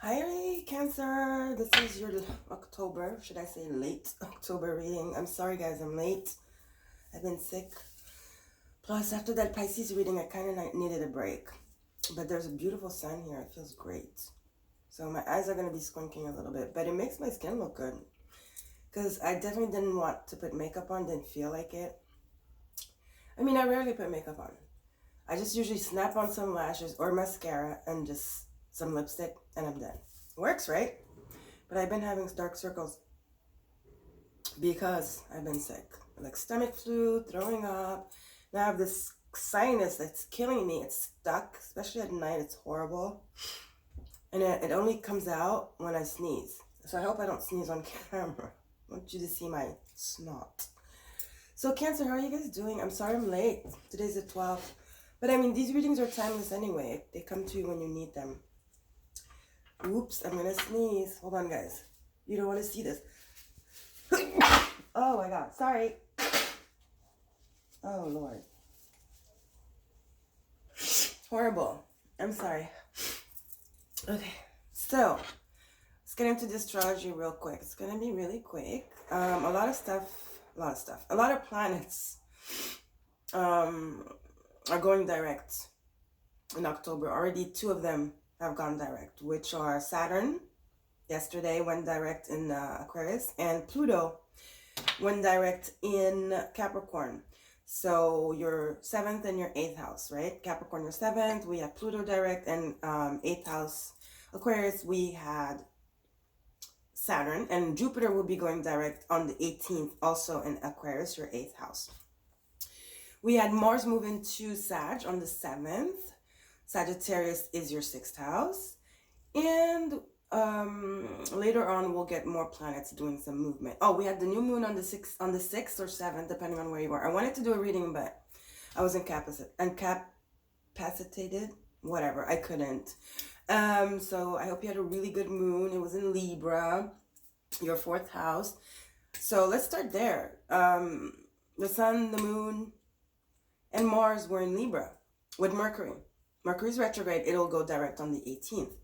Hi, Cancer. This is your October, should I say late October reading. I'm sorry, guys, I'm late. I've been sick. Plus, after that Pisces reading, I kind of needed a break. But there's a beautiful sun here. It feels great. So my eyes are going to be squinting a little bit, but it makes my skin look good. Because I definitely didn't want to put makeup on, didn't feel like it. I mean, I rarely put makeup on. I just usually snap on some lashes or mascara and just some lipstick, and I'm done. Works, right? But I've been having dark circles because I've been sick. Like stomach flu, throwing up. Now I have this sinus that's killing me. It's stuck, especially at night. It's horrible. And it only comes out when I sneeze. So I hope I don't sneeze on camera. I want you to see my snot. So Cancer, how are you guys doing? I'm sorry I'm late. Today's the 12th. But I mean, these readings are timeless anyway. They come to you when you need them. Oops, I'm gonna sneeze. Hold on, guys. You don't want to see this. Oh my god, sorry. Oh Lord. Horrible. I'm sorry. Okay, so let's get into the astrology real quick. It's gonna be really quick. A lot of planets are going direct in October. Already 2 of them have gone direct, which are Saturn, yesterday went direct in Aquarius, and Pluto went direct in Capricorn. So your 7th and your 8th house, right? Capricorn, your 7th, we have Pluto direct, and 8th house Aquarius, we had Saturn, and Jupiter will be going direct on the 18th, also in Aquarius, your 8th house. We had Mars move into Sag on the 7th. Sagittarius is your 6th house. And later on, we'll get more planets doing some movement. Oh, we had the new moon on the 6th or 7th, depending on where you are. I wanted to do a reading, but I was incapacitated. Whatever, I couldn't. So I hope you had a really good moon. It was in Libra, your 4th house. So let's start there. The sun, the moon, and Mars were in Libra with Mercury. Mercury's retrograde, it'll go direct on the 18th.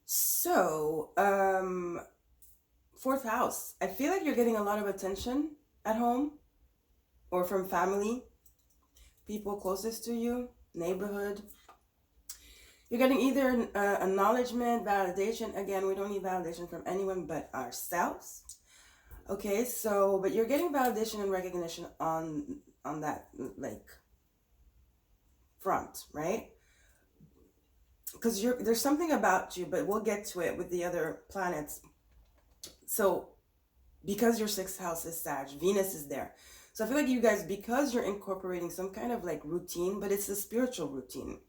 So, 4th house. I feel like you're getting a lot of attention at home or from family, people closest to you, neighborhood. You're getting either acknowledgement, validation. Again, we don't need validation from anyone but ourselves. Okay, so, but you're getting validation and recognition on that, like, front, right? Because there's something about you, but we'll get to it with the other planets. So, because your 6th house is Sag, Venus is there. So I feel like you guys, because you're incorporating some kind of like routine, but it's a spiritual routine.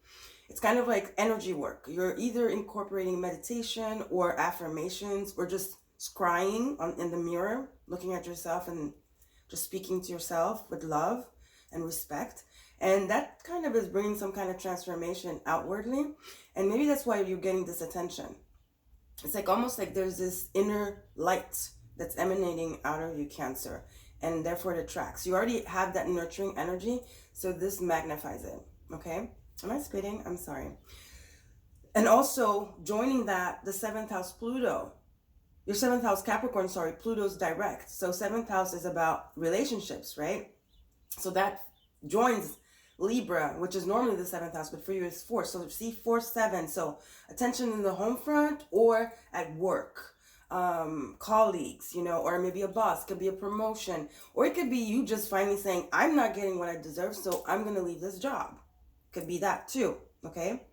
It's kind of like energy work. You're either incorporating meditation or affirmations or just scrying in the mirror, looking at yourself and just speaking to yourself with love and respect. And that kind of is bringing some kind of transformation outwardly. And maybe that's why you're getting this attention. It's like almost like there's this inner light that's emanating out of you, Cancer. And therefore it attracts. You already have that nurturing energy. So this magnifies it. Okay? Am I spitting? I'm sorry. And also joining that, the 7th house Pluto. Your 7th house Capricorn, sorry, Pluto's direct. So 7th house is about relationships, right? So that joins Libra, which is normally the 7th house, but for you it's 4. So see 4, 7. So attention in the home front or at work, colleagues, or maybe a boss, could be a promotion, or it could be you just finally saying, I'm not getting what I deserve, so I'm going to leave this job. Could be that too. Okay.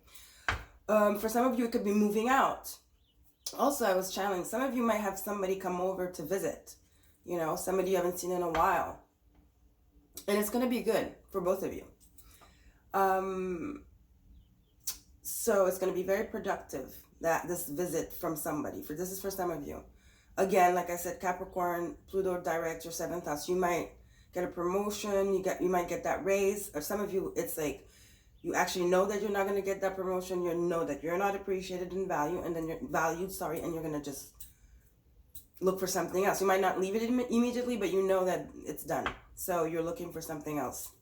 For some of you, it could be moving out. Also, I was channeling, some of you might have somebody come over to visit, somebody you haven't seen in a while. And it's going to be good for both of you. So it's going to be very productive, that this visit from somebody. This is for some of you. Again, like I said, Capricorn, Pluto direct, your 7th house. You might get a promotion. You might get that raise. Or some of you, it's like you actually know that you're not going to get that promotion. You know that you're not appreciated in value, and then you're valued. And you're going to just look for something else. You might not leave it immediately, but you know that it's done. So you're looking for something else.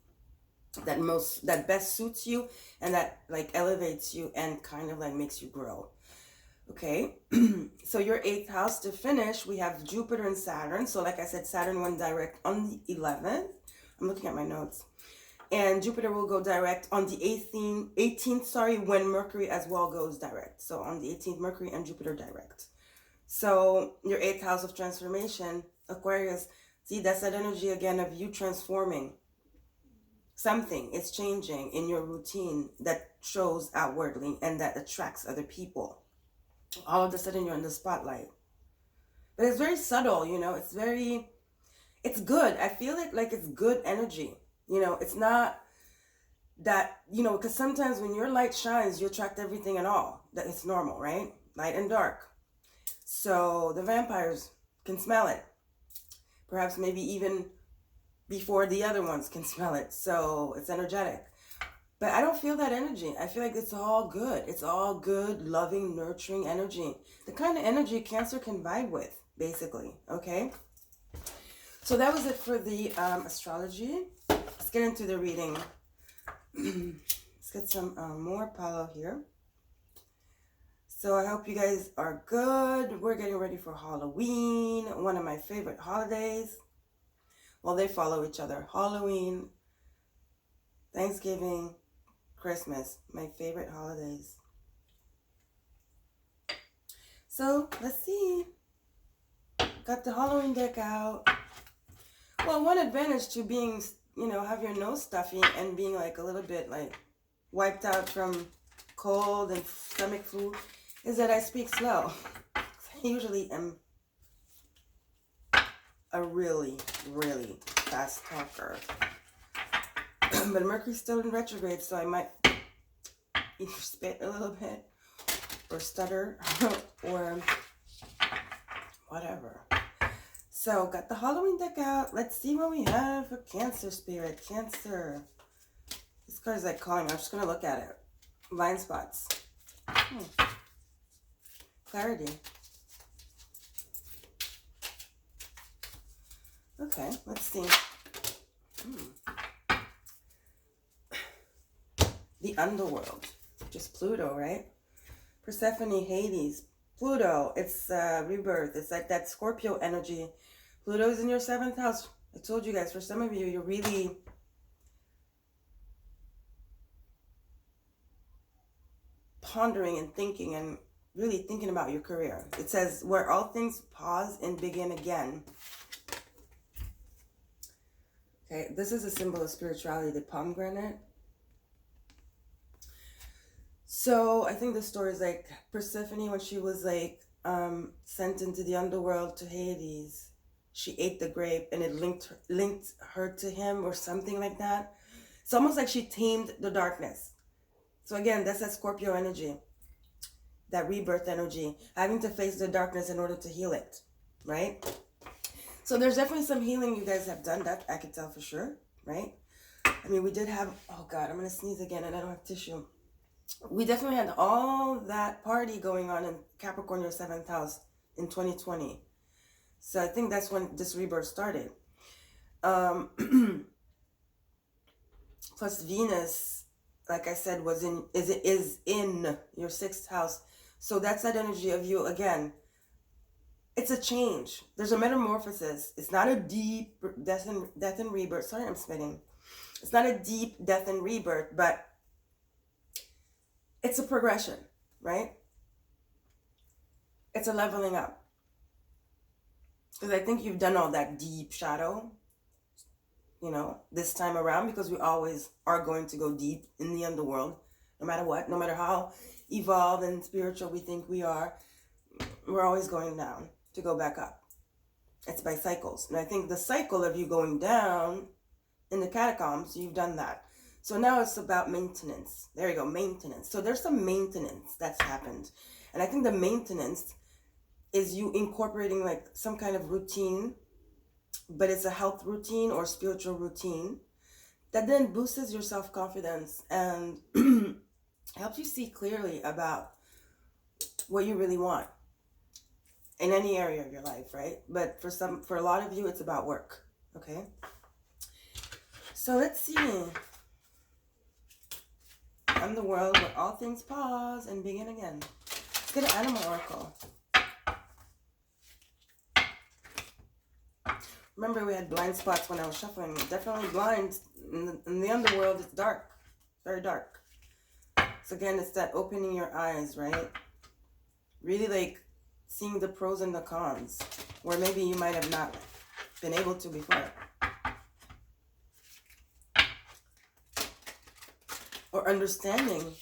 that best suits you, and that like elevates you and kind of like makes you grow. Okay. So your eighth house to finish, we have Jupiter and Saturn. So like I said, Saturn went direct on the 11th. I'm looking at my notes. And Jupiter will go direct on the 18th, sorry, when Mercury as well goes direct. So on the 18th, Mercury and Jupiter direct. So your eighth house of transformation, Aquarius, see, that's that energy again of you transforming. Something is changing in your routine that shows outwardly and that attracts other people. All of a sudden you're in the spotlight. But it's very subtle, you know, it's good. I feel it like it's good energy. You know, it's not that, you know, because sometimes when your light shines, you attract everything and all. That it's normal, right? Light and dark. So the vampires can smell it. Perhaps maybe even before the other ones can smell it. So it's energetic. But I don't feel that energy. I feel like it's all good. It's all good, loving, nurturing energy. The kind of energy Cancer can vibe with, basically. Okay? So that was it for the astrology. Let's get into the reading. Let's get some more Palo here. So I hope you guys are good. We're getting ready for Halloween, one of my favorite holidays. Well, they follow each other. Halloween, Thanksgiving, Christmas, my favorite holidays. So let's see. Got the Halloween deck out. Well, one advantage to being, you know, have your nose stuffy and being like a little bit like wiped out from cold and stomach flu is that I speak slow. I usually am a really, really fast talker. But Mercury's still in retrograde, so I might either spit a little bit or stutter or whatever. So got the Halloween deck out. Let's see what we have for Cancer spirit. Cancer. This card is like calling. I'm just going to look at it. Blind spots. Clarity. Okay, let's see. The underworld. Just Pluto, right? Persephone, Hades. Pluto, it's rebirth. It's like that Scorpio energy. Pluto's in your 7th house. I told you guys, for some of you, you're really pondering and thinking and really thinking about your career. It says, where all things pause and begin again. Okay, this is a symbol of spirituality, the pomegranate. So I think the story is like Persephone, when she was like sent into the underworld to Hades, she ate the grape and it linked her to him or something like that. It's almost like she tamed the darkness. So again, that's that Scorpio energy, that rebirth energy, having to face the darkness in order to heal it, right? So there's definitely some healing you guys have done, that I could tell for sure, right? I mean, we did have, oh God, I'm going to sneeze again and I don't have tissue. We definitely had all that party going on in Capricorn, your 7th house, in 2020. So I think that's when this rebirth started. Plus Venus, like I said, is in your 6th house. So that's that energy of you again. It's a change. There's a metamorphosis. It's not a deep death and rebirth. Sorry, I'm spitting. It's not a deep death and rebirth, but it's a progression, right? It's a leveling up. Because I think you've done all that deep shadow, you know, this time around, because we always are going to go deep in the underworld, no matter what, no matter how evolved and spiritual we think we are, we're always going down to go back up. It's by cycles. And I think the cycle of you going down in the catacombs, you've done that. So now it's about maintenance. There you go, maintenance. So there's some maintenance that's happened. And I think the maintenance is you incorporating like some kind of routine, but it's a health routine or spiritual routine that then boosts your self-confidence and helps you see clearly about what you really want in any area of your life, right? But for a lot of you, it's about work, okay? So let's see. and the world where all things pause and begin again. Let's get an animal oracle. Remember, we had blind spots when I was shuffling. Definitely blind. In the underworld, it's dark. Very dark. So again, it's that opening your eyes, right? Really like seeing the pros and the cons, where maybe you might have not been able to before. Or understanding,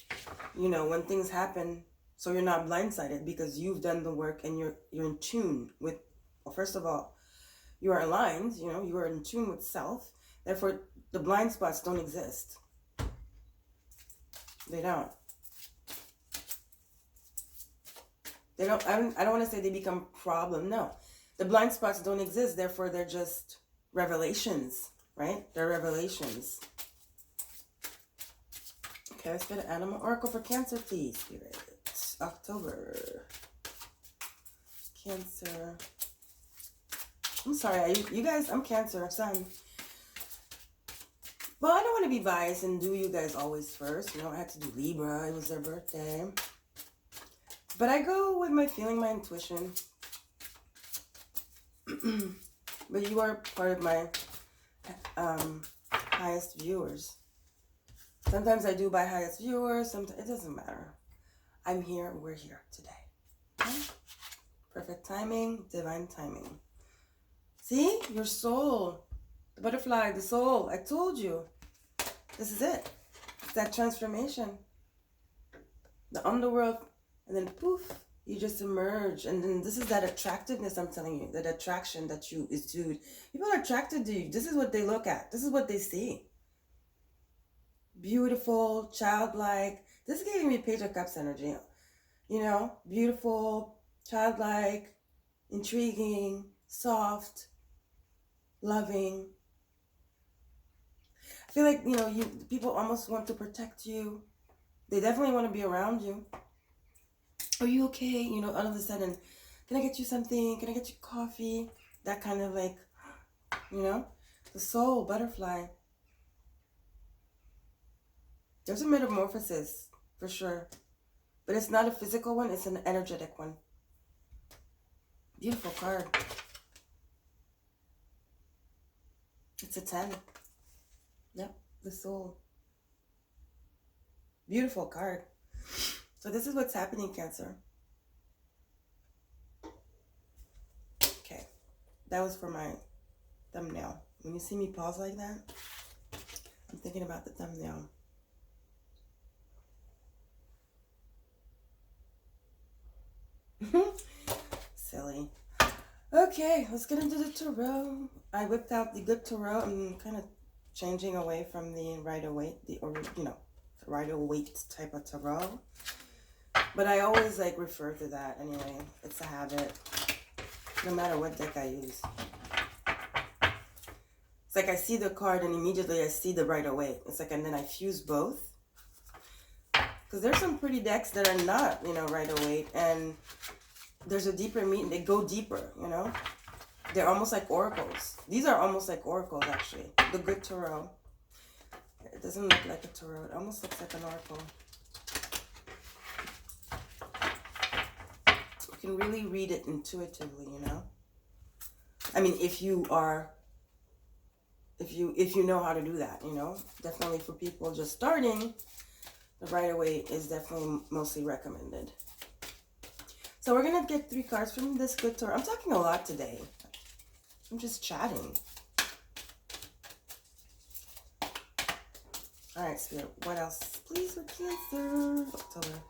when things happen, so you're not blindsided because you've done the work and you're in tune with, well, first of all, you are aligned, you are in tune with self. Therefore, the blind spots don't exist. They don't. I don't want to say they become problem. No. The blind spots don't exist. Therefore, they're just revelations, right? They're revelations. Okay, let's get an animal oracle for Cancer, please, Spirit. October. Cancer. I'm sorry, you guys, I'm Cancer, Sun. Well, I don't want to be biased and do you guys always first. I had to do Libra. It was their birthday. But I go with my feeling, my intuition. But you are part of my highest viewers. Sometimes I do by highest viewers. Sometimes it doesn't matter. I'm here. We're here today. Okay? Perfect timing. Divine timing. See? Your soul. The butterfly. The soul. I told you. This is it. It's that transformation. The underworld. And then poof. You just emerge. And then this is that attractiveness I'm telling you. That attraction that is dude. People are attracted to you. This is what they look at. This is what they see. Beautiful, childlike. This is giving me Page of Cups energy. Beautiful, childlike, intriguing, soft, loving. I feel like, people almost want to protect you. They definitely want to be around you. Are you okay? All of a sudden, can I get you something? Can I get you coffee? That kind of like, the soul, butterfly. There's a metamorphosis, for sure. But it's not a physical one, it's an energetic one. Beautiful card. It's a 10. Yep, the soul. Beautiful card. So this is what's happening, Cancer. Okay, that was for my thumbnail. When you see me pause like that, I'm thinking about the thumbnail. Silly. Okay, let's get into the tarot. I whipped out the good tarot. I'm kind of changing away from the Rider-Waite type of tarot. But I always refer to that anyway. It's a habit. No matter what deck I use. It's like I see the card and immediately I see the Rider-Waite. It's like, and then I fuse both. Because there's some pretty decks that are not, Rider-Waite, and there's a deeper meaning. They go deeper, They're almost like oracles. These are almost like oracles, actually. The good tarot. It doesn't look like a tarot. It almost looks like an oracle. You can really read it intuitively, I mean, if you know how to do that, Definitely for people just starting, the Rider-Waite is definitely mostly recommended. So we're going to get 3 cards from this good tarot. I'm talking a lot today. I'm just chatting. All right, Spirit. What else? Please, with Cancer. October.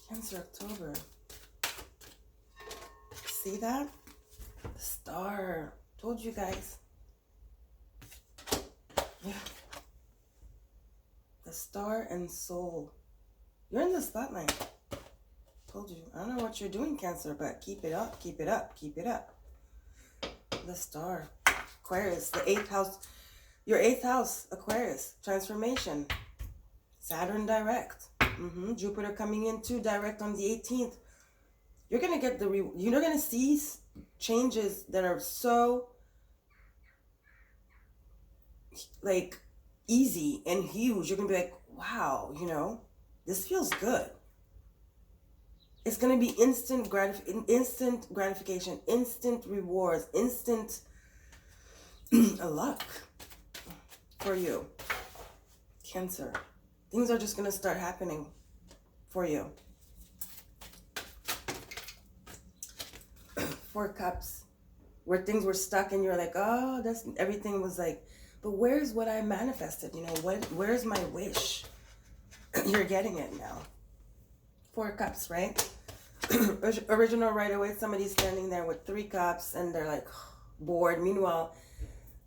Cancer, October. See that? The star. Told you guys. Yeah. The star and soul. You're in the spotlight. Told you. I don't know what you're doing, Cancer, but keep it up, keep it up, keep it up. The star. Aquarius, the 8th house. Your 8th house, Aquarius. Transformation. Saturn direct. Jupiter coming in too, direct on the 18th. You're going to get you're going to see changes that are so easy and huge. You're going to be like, wow, you know, this feels good. It's going to be instant gratification, instant rewards, instant luck for you, Cancer. Things are just going to start happening for you. 4 cups, where things were stuck and you're like, oh, that's, everything was like, but where's what I manifested? You know, where's my wish? You're getting it now. 4 cups, right? Original right away, somebody's standing there with 3 cups and they're like bored. Meanwhile,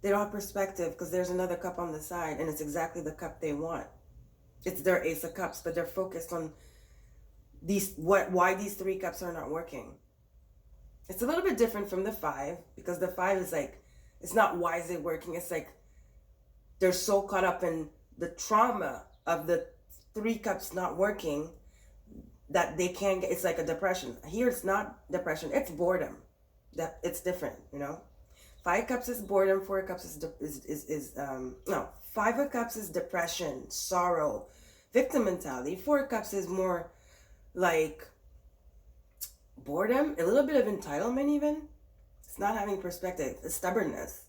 they don't have perspective because there's another cup on the side and it's exactly the cup they want. It's their Ace of Cups, but they're focused on why these 3 cups are not working. It's a little bit different from the 5, because the 5 is like, it's not why is it working. It's like they're so caught up in the trauma of the 3 cups not working that they can't get, it's like a depression. Here it's not depression, it's boredom. That it's different, you know. 5 cups is boredom, 4 cups is no, 5 of cups is depression, sorrow, victim mentality. 4 cups is more like boredom, a little bit of entitlement even. It's not having perspective, it's stubbornness.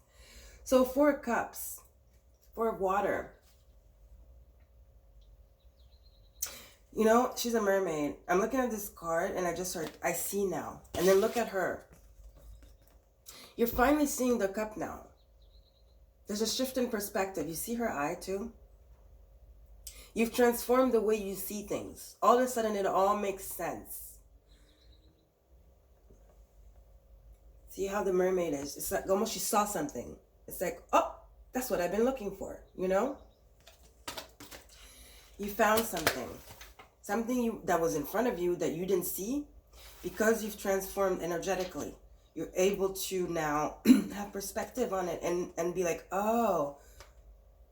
So 4 cups, 4 of water. You know, she's a mermaid. I'm looking at this card and I see now. And then look at her. You're finally seeing the cup now. There's a shift in perspective. You see her eye too? You've transformed the way you see things. All of a sudden it all makes sense. See how the mermaid is? It's like almost she saw something. It's like, oh, that's what I've been looking for, you know? You found something. Something that was in front of you that you didn't see, because you've transformed energetically. You're able to now have perspective on it and be like, oh,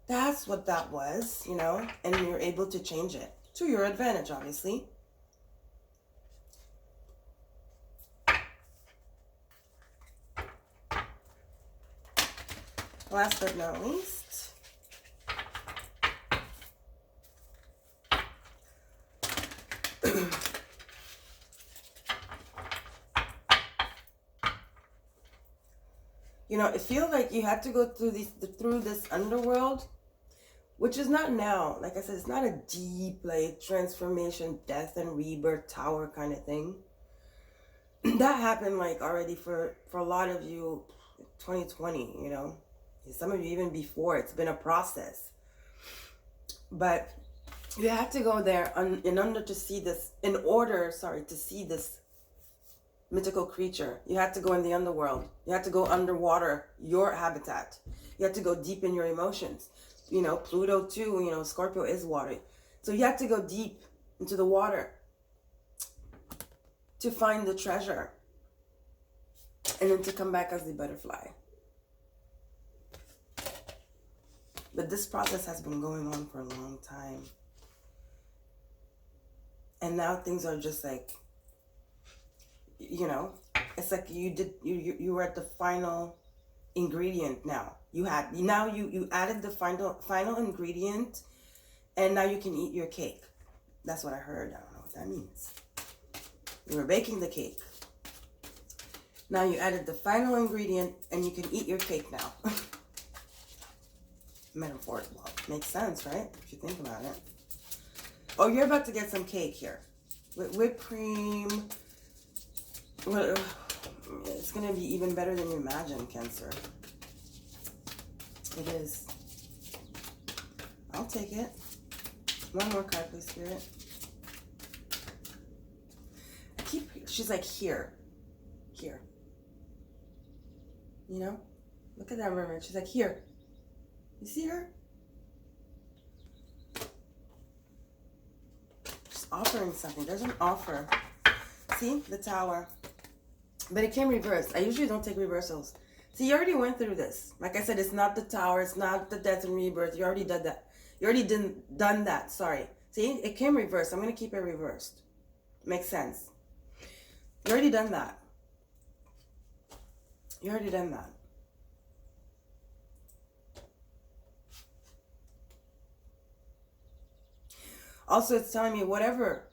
that's what that was, you know? And you're able to change it to your advantage, obviously. Last but not least, you know, it feels like you had to go through this underworld, which is not now. Like I said, it's not a deep, like, transformation, death and rebirth tower kind of thing. That happened, like, already for a lot of you, 2020, you know. Some of you even before. It's been a process. But you have to go there to see this, to see this mythical creature. You have to go in the underworld. You have to go underwater, your habitat. You have to go deep in your emotions. You know, Pluto too, you know, Scorpio is water. So you have to go deep into the water to find the treasure. And then to come back as the butterfly. But this process has been going on for a long time. And now things are just like, you know, it's like you were at the final ingredient now. You added the final ingredient, and now you can eat your cake. That's what I heard. I don't know what that means. You were baking the cake. Now you added the final ingredient and you can eat your cake now. Metaphor, well, makes sense, right? If you think about it. Oh, you're about to get some cake here. With whipped cream. Well, it's going to be even better than you imagine, Cancer. It is. I'll take it. One more card, please, Spirit. She's like here. Here. You know? Look at that mermaid. She's like here. You see her? She's offering something. There's an offer. See? The Tower. But it came reversed. I usually don't take reversals. See, you already went through this. Like I said, it's not the Tower. It's not the death and rebirth. You already did that. You already done that. Sorry. See? It came reversed. I'm going to keep it reversed. Makes sense. You already done that. You already done that. Also, it's telling me whatever,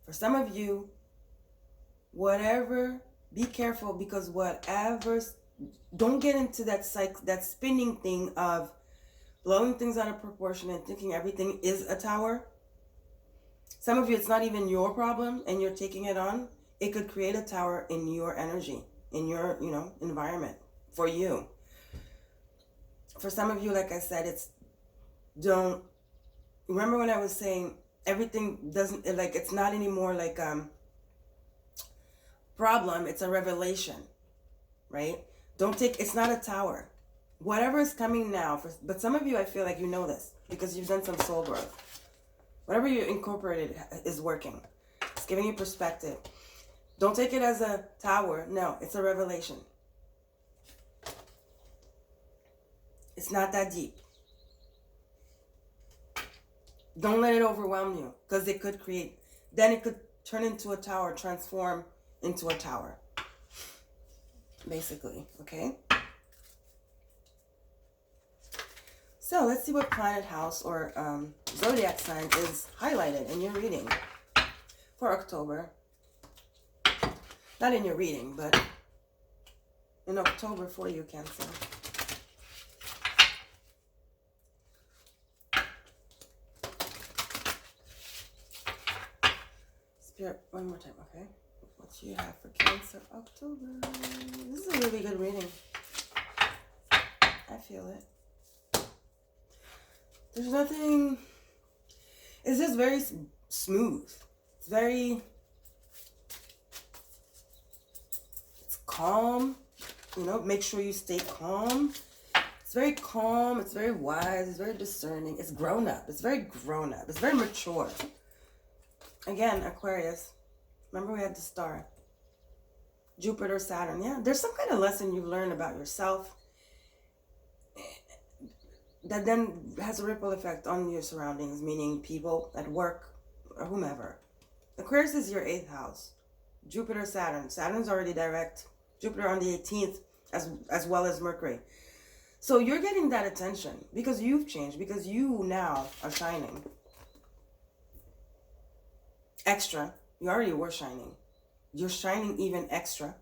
for some of you, whatever, be careful, because whatever, don't get into that spinning thing of blowing things out of proportion and thinking everything is a tower. Some of you, it's not even your problem and you're taking it on. It could create a tower in your energy, in your, environment for you. For some of you, like I said, don't, remember when I was saying everything doesn't, like, it's not anymore like, problem, it's a revelation, right? It's not a tower. Whatever is coming now, but some of you, I feel like you know this because you've done some soul growth. Whatever you incorporated is working. It's giving you perspective. Don't take it as a tower. No, it's a revelation. It's not that deep. Don't let it overwhelm you, because it could turn into a tower, transform into a tower. Basically, okay? So let's see what planet house or zodiac sign is highlighted in your reading for October. Not in your reading, but in October for you, Cancer. Spirit, one more time, okay? What you have for Cancer, October. This is a really good reading. I feel it. There's nothing, it's just very smooth. It's calm, make sure you stay calm. It's very calm, it's very wise, it's very discerning, it's grown up, it's very grown up, it's very mature. Again, Aquarius, remember we had the star. Jupiter, Saturn, yeah, there's some kind of lesson you've learned about yourself that then has a ripple effect on your surroundings, meaning people at work or whomever. Aquarius is your 8th house. Jupiter, Saturn. Saturn's already direct. Jupiter on the 18th, as well as Mercury. So you're getting that attention because you've changed, because you now are shining. Extra. You already were shining. You're shining even extra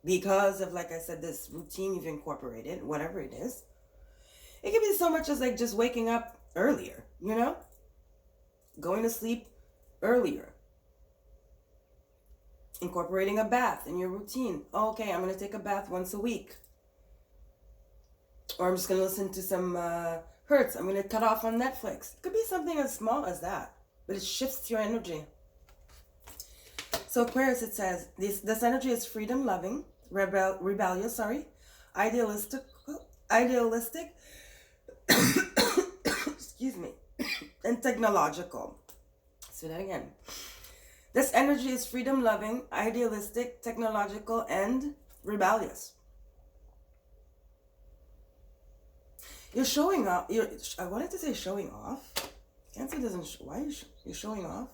because of, like I said, this routine you've incorporated, whatever it is. It can be so much as like just waking up earlier, going to sleep earlier, incorporating a bath in your routine. Oh, okay, I'm going to take a bath once a week. Or I'm just going to listen to some Hertz. I'm going to cut off on Netflix. It could be something as small as that, but it shifts your energy. So Aquarius, it says, this energy is freedom-loving, rebellious, idealistic, excuse me, and technological. Say that again. This energy is freedom-loving, idealistic, technological, and rebellious. You're showing off. I wanted to say showing off. Cancer doesn't. Why are you showing off?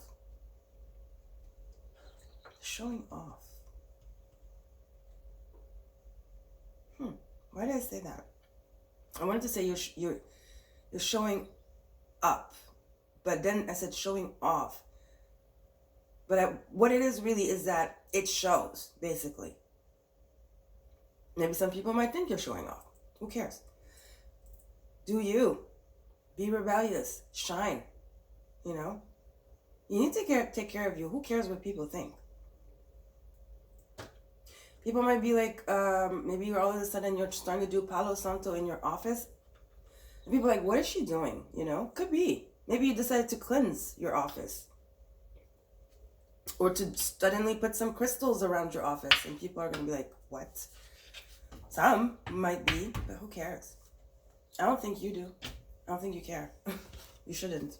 Showing off. Why did I say that? I wanted to say you're showing up, but then I said showing off. But what it is really is that it shows, basically. Maybe some people might think you're showing off. Who cares? Do you. Be rebellious. Shine. You need to take care of you. Who cares what people think? People might be like, maybe you're all of a sudden you're starting to do Palo Santo in your office. And people are like, what is she doing? Could be. Maybe you decided to cleanse your office. Or to suddenly put some crystals around your office. And people are going to be like, what? Some might be, but who cares? I don't think you do. I don't think you care. You shouldn't.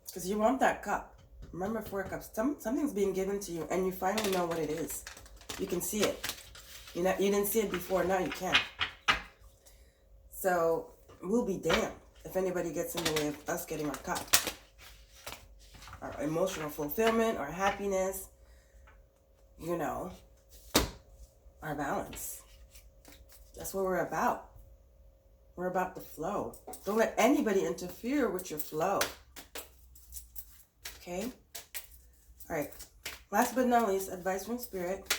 Because you want that cup. Remember, 4 cups. Something's being given to you, and you finally know what it is. You can see it. You didn't see it before. Now you can. So we'll be damned if anybody gets in the way of us getting our cup, our emotional fulfillment, our happiness. Our balance. That's what we're about. We're about the flow. Don't let anybody interfere with your flow. Okay? All right. Last but not least, advice from Spirit.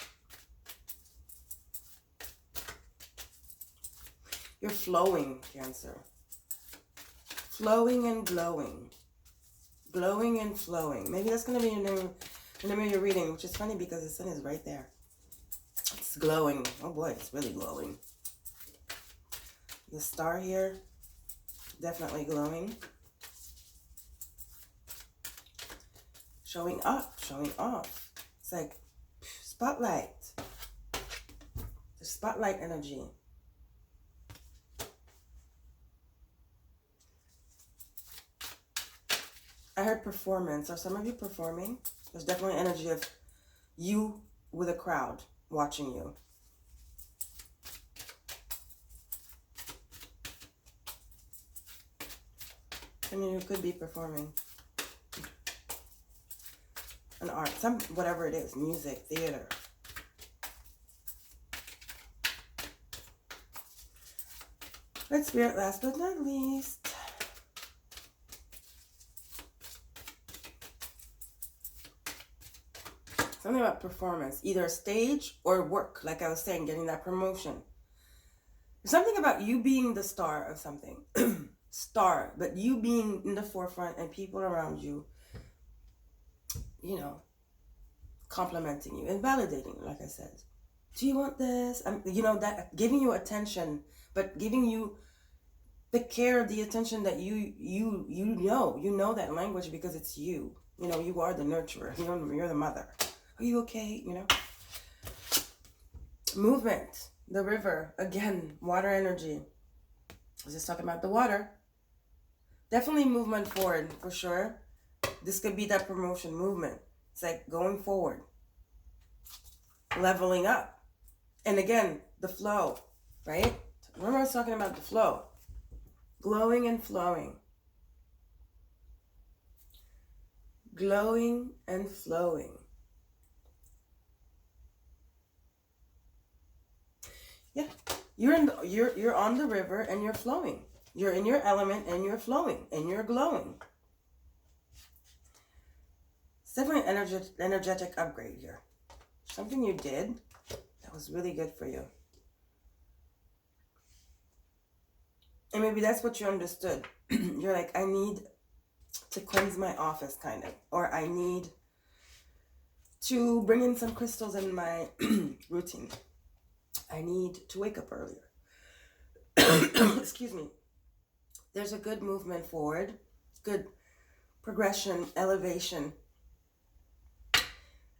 You're flowing, Cancer. Flowing and glowing. Glowing and flowing. Maybe that's going to be the name of your reading, which is funny because the sun is right there. It's glowing. Oh boy, it's really glowing. The star here, definitely glowing. Showing up, showing off. It's like spotlight. The spotlight energy. I heard performance. Are some of you performing? There's definitely energy of you with a crowd watching you. I mean, you could be performing an art, whatever it is, music, theater. Red Spirit, last but not least. Something about performance, either stage or work, like I was saying, getting that promotion. There's something about you being the star of something. Star, but you being in the forefront and people around you, you know, complimenting you and validating you, like I said. Do you want this? You know, that giving you attention, but giving you the care, the attention that you know that language because it's you. You know, you are the nurturer. You're the mother. Are you okay? You know? Movement. The river. Again, water energy. I was just talking about the water. Definitely movement forward, for sure. This could be that promotion movement. It's like going forward. Leveling up. And again, the flow, right? Remember I was talking about the flow. Glowing and flowing. Glowing and flowing. Yeah, you're on the river and you're flowing. You're in your element and you're flowing and you're glowing. It's definitely an energetic upgrade here. Something you did that was really good for you. And maybe that's what you understood. You're like, I need to cleanse my office, kind of. Or I need to bring in some crystals in my routine. I need to wake up earlier. Excuse me. There's a good movement forward. Good progression, elevation.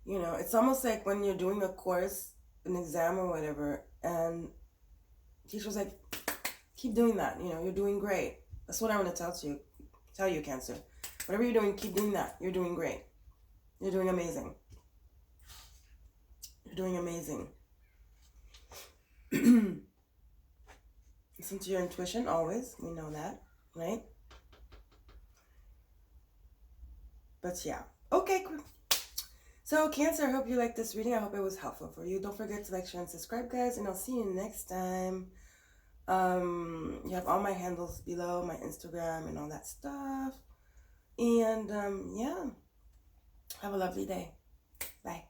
You know, it's almost like when you're doing a course, an exam or whatever, and teacher's like, keep doing that. You know, you're doing great. That's what I want to tell you, Cancer. Whatever you're doing, keep doing that. You're doing great. You're doing amazing. You're doing amazing. Listen to your intuition always. We know that, right? But yeah. Okay, cool. So, Cancer, I hope you liked this reading. I hope it was helpful for you. Don't forget to like, share, and subscribe, guys. And I'll see you next time. You have all my handles below, my Instagram and all that stuff. And, yeah. Have a lovely day. Bye.